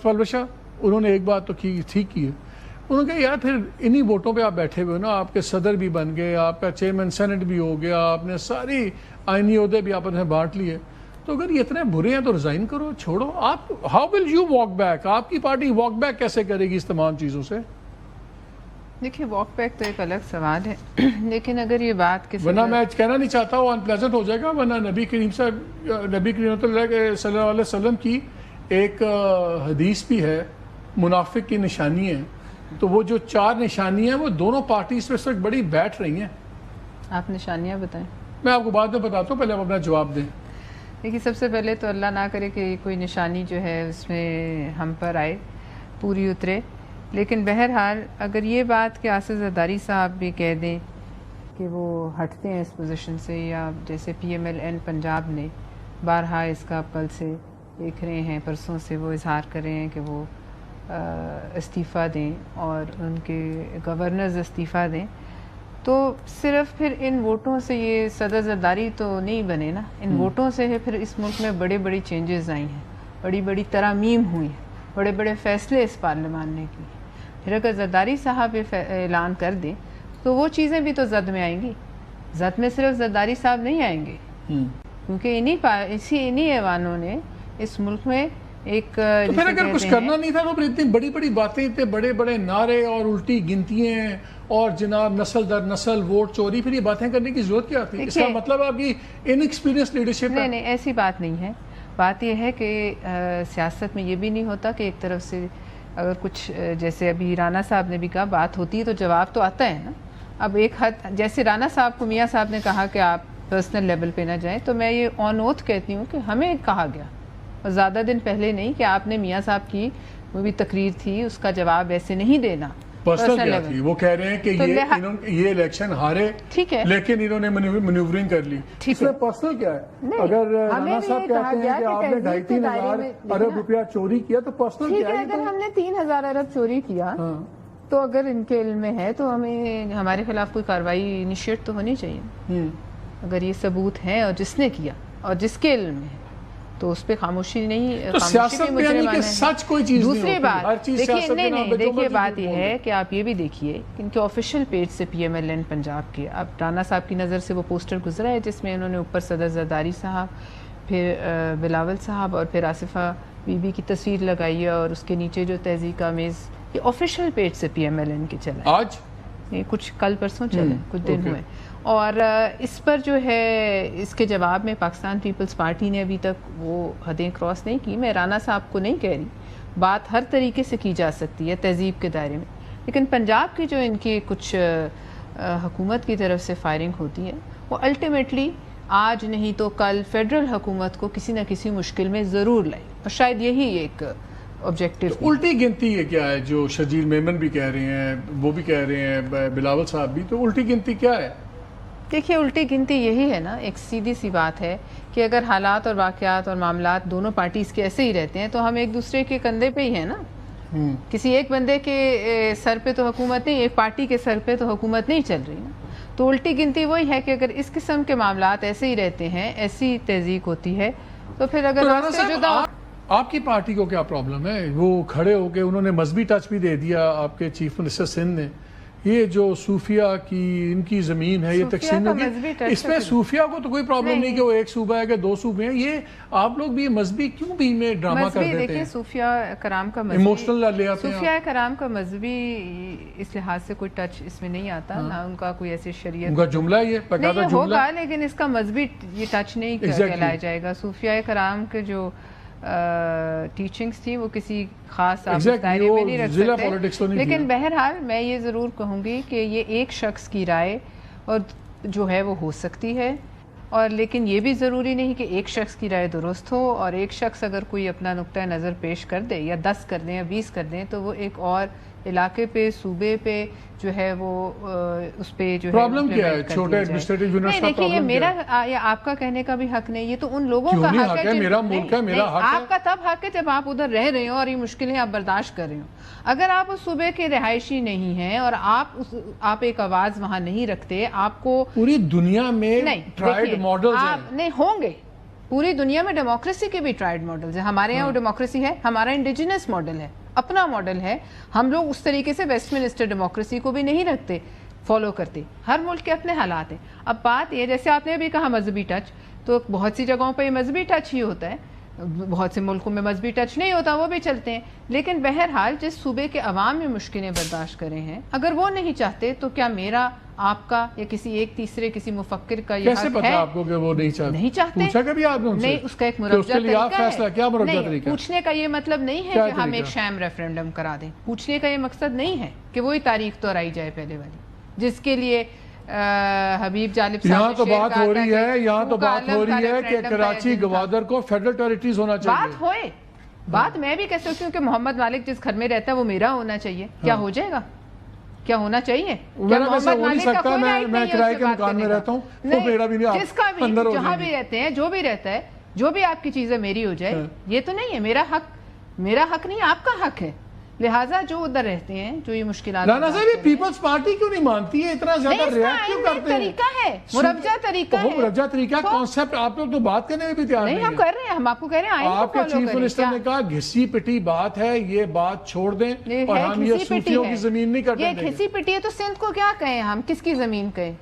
پلوشا انہوں نے ایک بات تو ٹھیک کی ہے. انہوں نے کہا یار پھر انہی ووٹوں پہ آپ بیٹھے ہوئے نا, آپ کے صدر بھی بن گئے, آپ کا چیئرمین سینٹ بھی ہو گیا, آپ نے ساری آئینی عہدے بھی آپ نے بانٹ لیے, تو اگر یہ اتنے برے ہیں تو ریزائن کرو, چھوڑو. آپ how will you walk back, آپ کی پارٹی واک بیک کیسے کرے گی اس تمام چیزوں سے؟ دیکھیے واک بیک تو ایک الگ سوال ہے, لیکن اگر یہ بات کسی ورنہ میں کہنا نہیں چاہتا وہ انپلیزنٹ ہو جائے گا, ورنہ نبی کریم صلی اللہ علیہ وسلم کی ایک حدیث بھی ہے, منافق کی نشانی ہے, تو وہ جو 4 نشانی ہیں وہ دونوں پارٹیز پہ سب بڑی بیٹھ رہی ہیں. آپ نشانیاں بتائیں. میں آپ کو بعد میں بتاتا ہوں, پہلے آپ اپنا جواب دیں. دیکھیے سب سے پہلے تو اللہ نہ کرے کہ کوئی نشانی جو ہے اس میں ہم پر آئے, پوری اترے. لیکن بہرحال اگر یہ بات کہ آصف زرداری صاحب بھی کہہ دیں کہ وہ ہٹتے ہیں اس پوزیشن سے, یا جیسے P M L N Punjab نے بارہا اس کا کل سے دیکھ رہے ہیں, پرسوں سے وہ اظہار کر رہے ہیں کہ وہ استعفیٰ دیں اور ان کے گورنرز استعفیٰ دیں, تو صرف پھر ان ووٹوں سے یہ صدر زرداری تو نہیں بنے نا. ان ووٹوں سے ہے پھر اس ملک میں بڑے بڑی چینجز آئی ہیں, بڑی بڑی ترامیم ہوئی ہیں, بڑے بڑے فیصلے اس پارلیمان نے کی. پھر اگر زرداری صاحب اعلان کر دیں تو وہ چیزیں بھی تو زد میں آئیں گی. زد میں صرف زرداری صاحب نہیں آئیں گے, کیونکہ انہی ایوانوں نے اس ملک میں ایک تو پھر اگر کچھ کرنا نہیں تھا تو پھر اتنی بڑی بڑی باتیں, اتنے بڑے بڑے نعرے اور الٹی گنتیاں اور جناب نسل در نسل ووٹ چوری, پھر یہ باتیں کرنے کی ضرورت کیا تھی؟ اس کا مطلب آپ کی انیکسپیرینس لیڈرشپ ہے. نہیں, ایسی بات نہیں ہے. بات یہ ہے کہ سیاست میں یہ بھی نہیں ہوتا کہ ایک طرف سے اگر کچھ, جیسے ابھی رانا صاحب نے بھی کہا, بات ہوتی ہے تو جواب تو آتا ہے نا. اب ایک حد, جیسے رانا صاحب کو میاں صاحب نے کہا کہ آپ پرسنل لیول پہ نہ جائیں, تو میں یہ آن اوتھ کہتی ہوں کہ ہمیں کہا گیا, اور زیادہ دن پہلے نہیں, کہ آپ نے میاں صاحب کی وہ بھی تقریر تھی, اس کا جواب ایسے نہیں دینا. پرسنل کیا تھی؟ وہ کہہ رہے ہیں کہ یہ الیکشن ہارے, لیکن انہوں نے منیورنگ کر لی. اس میں پرسنل کیا ہے؟ اگر رانا صاحب کہتے ہیں کہ آپ نے 2,500 ارب روپیہ چوری کیا تو پرسنل کیا ہے؟ اگر ہم نے 3,000 ارب چوری کیا تو اگر ان کے علم میں ہے تو ہمیں ہمارے خلاف کوئی کارروائی انیشیٹ تو ہونی چاہیے. اگر یہ ثبوت ہے اور جس نے کیا اور جس کے علم میں ہے تو اس پہ خاموشی نہیں. تو سیاست میں یعنی کہ سچ کوئی چیز نہیں ہوتی. دوسری بات دیکھیے, بات یہ ہے کہ آپ یہ بھی دیکھیے کہ ان کے آفیشیل پیج سے P M L N Punjab کے, اب رانا صاحب کی نظر سے وہ پوسٹر گزرا ہے جس میں انہوں نے اوپر صدر زرداری صاحب, پھر بلاول صاحب اور پھر آصفہ بی بی کی تصویر لگائی ہے, اور اس کے نیچے جو تہذیب کا میز, یہ آفیشیل پیج سے پی ایم ایل این کے چلا ہے. آج کچھ کل پرسوں چلے, کچھ دن ہوئے. اور اس پر جو ہے اس کے جواب میں پاکستان پیپلز پارٹی نے ابھی تک وہ حدیں کراس نہیں کی. میں رانا صاحب کو نہیں کہہ رہی, بات ہر طریقے سے کی جا سکتی ہے تہذیب کے دائرے میں, لیکن پنجاب کی جو ان کی کچھ حکومت کی طرف سے فائرنگ ہوتی ہے وہ الٹیمیٹلی آج نہیں تو کل فیڈرل حکومت کو کسی نہ کسی مشکل میں ضرور لائے, اور شاید یہی ایک آبجیکٹیو. الٹی گنتی یہ کیا ہے جو شجیل میمن بھی کہہ رہے ہیں, وہ بھی کہہ رہے ہیں, بلاول صاحب بھی, تو الٹی گنتی کیا ہے؟ دیکھیے الٹی گنتی یہی ہے نا, ایک سیدھی سی بات ہے کہ اگر حالات اور واقعات اور معاملات دونوں پارٹیز کے ایسے ہی رہتے ہیں تو ہم ایک دوسرے کے کندھے پہ ہی ہیں نا. کسی ایک بندے کے سر پہ تو حکومت نہیں, ایک پارٹی کے سر پہ تو حکومت نہیں چل رہی نا. تو الٹی گنتی وہی ہے کہ اگر اس قسم کے معاملات ایسے ہی رہتے ہیں, ایسی تہذیب ہوتی ہے, تو پھر اگر آپ کی پارٹی کو کیا پرابلم ہے؟ وہ کھڑے ہو کے انہوں نے مذہبی ٹچ بھی دے دیا آپ کے چیف منسٹر سندھ نے. یہ جو صوفیہ کی ان کی زمین ہے, یہ تقسیم ہوگی, اس میں صوفیہ کو تو کوئی پرابلم نہیں کہ وہ ایک صوبہ ہے کہ 2 صوبے ہیں. یہ آپ لوگ بھی مذہبی کیوں بھی میں ڈرامہ کر دیتے ہیں؟ دیکھیں صوفیہ کرام کا ایموشنل لے آتے ہیں. صوفیہ کرام کا مذہبی اس لحاظ سے کوئی ٹچ اس میں نہیں آتا, نہ ان کا کوئی ایسی شریعت, ان کا جملہ یہ باقاعدہ جملہ ہوگا, لیکن اس کا مذہبی یہ ٹچ نہیں کہلایا جائے گا. صوفیہ کرام کے جو ٹیچنگز تھی وہ کسی خاص دائرے میں نہیں رکھ سکتے. لیکن بہرحال میں یہ ضرور کہوں گی کہ یہ ایک شخص کی رائے اور جو ہے وہ ہو سکتی ہے, اور لیکن یہ بھی ضروری نہیں کہ ایک شخص کی رائے درست ہو, اور ایک شخص اگر کوئی اپنا نقطہ نظر پیش کر دے یا 10 کر دیں یا 20 کر دیں تو وہ ایک اور علاقے پہ, صوبے پہ جو ہے وہ اس پہ جو ہے پرابلم کیا ہے. چھوٹے ایڈمنسٹریٹو یونٹس کا دیکھیے, یہ میرا یا آپ کا کہنے کا بھی حق نہیں, یہ تو ان لوگوں کا حق ہے. میرا ملک ہے, میرا حق ہے. آپ کا تب حق ہے جب آپ ادھر رہ رہے ہوں اور یہ مشکلیں آپ برداشت کر رہے ہوں. اگر آپ اس صوبے کے رہائشی نہیں ہیں اور آپ ایک آواز وہاں نہیں رکھتے, آپ کو پوری دنیا میں ٹرائیڈ ماڈلز ہیں, نہیں ہوں گے, پوری دنیا میں ڈیموکریسی کے بھی ٹرائڈ ماڈلز ہیں. ہمارے یہاں وہ ڈیموکریسی ہے, ہمارا انڈیجنس ماڈل ہے, اپنا ماڈل ہے. ہم لوگ اس طریقے سے ویسٹ منسٹر ڈیموکریسی کو بھی نہیں رکھتے, فالو کرتے. ہر ملک کے اپنے حالات ہیں. اب بات یہ, جیسے آپ نے ابھی کہا مذہبی ٹچ, تو بہت سی جگہوں پہ یہ مذہبی ٹچ ہی ہوتا ہے, بہت سے ملکوں میں مذہبی ٹچ نہیں ہوتا, وہ بھی چلتے ہیں. لیکن بہرحال جس صوبے کے عوام میں مشکلیں برداشت کرے ہیں, اگر وہ نہیں چاہتے تو کیا میرا, آپ کا, یا کسی ایک تیسرے کسی مفکر کا یہ کیسے پتا آپ کو کہ وہ نہیں چاہتے؟ نہیں چاہتے. پوچھا کبھی آپ نے ان سے؟ نہیں, اس کا ایک مرجع طریقہ ہے. کیا مرجع نہیں, طریقہ؟ پوچھنے کا یہ مطلب نہیں ہے کہ ہم ایک شام ریفرینڈم کرا دیں. پوچھنے کا یہ مقصد نہیں ہے کہ وہی تاریخ تو آئی جائے پہلے والی, جس کے لیے حبیب جالب صاحب یہاں تو بات ہو رہی ہے, یہاں تو بات ہو رہی ہے کہ کراچی گوادر کو فیڈرل ٹیریٹریز ہونا چاہیے. بات ہوئے, بات میں بھی کہہ سکتی ہوں کہ محمد مالک جس گھر میں رہتا ہے وہ میرا ہونا چاہیے. کیا ہو جائے گا؟ کیا ہونا چاہیے؟ کیا محمد مالک کا کوئی رائٹ نہیں ہے؟ میں کرائے کے مکان میں رہتا ہوں, وہ میرا بھی نہیں, جس کا بھی, جہاں بھی رہتے ہیں, جو بھی رہتا ہے, جو بھی آپ کی چیزیں میری ہو جائے, یہ تو نہیں ہے میرا حق. میرا حق نہیں, آپ کا حق ہے. لہٰذا جو ادھر رہتے ہیں, جو یہ مشکلات, رانا صاحب یہ پیپلز پارٹی کیوں نہیں مانتی ہے, اتنا زیادہ ریاکٹ کیوں کرتے ہیں؟ طریقہ ہے, مرجع طریقہ ہے. مرجع طریقہ, کانسیپٹ, آپ لوگ تو بات کرنے میں بھی تیار نہیں. ہم کر رہے ہیں, ہم آپ کو کہہ رہے ہیں آپ کے چیف منسٹر نے کہا گھسی پٹی بات ہے, یہ بات چھوڑ دیں, اور ہم یہ صوفیوں کی زمین نہیں کرتے. یہ گھسی پٹی ہے تو سندھ کو کیا کہیں ہم, کس کی زمین کہیں؟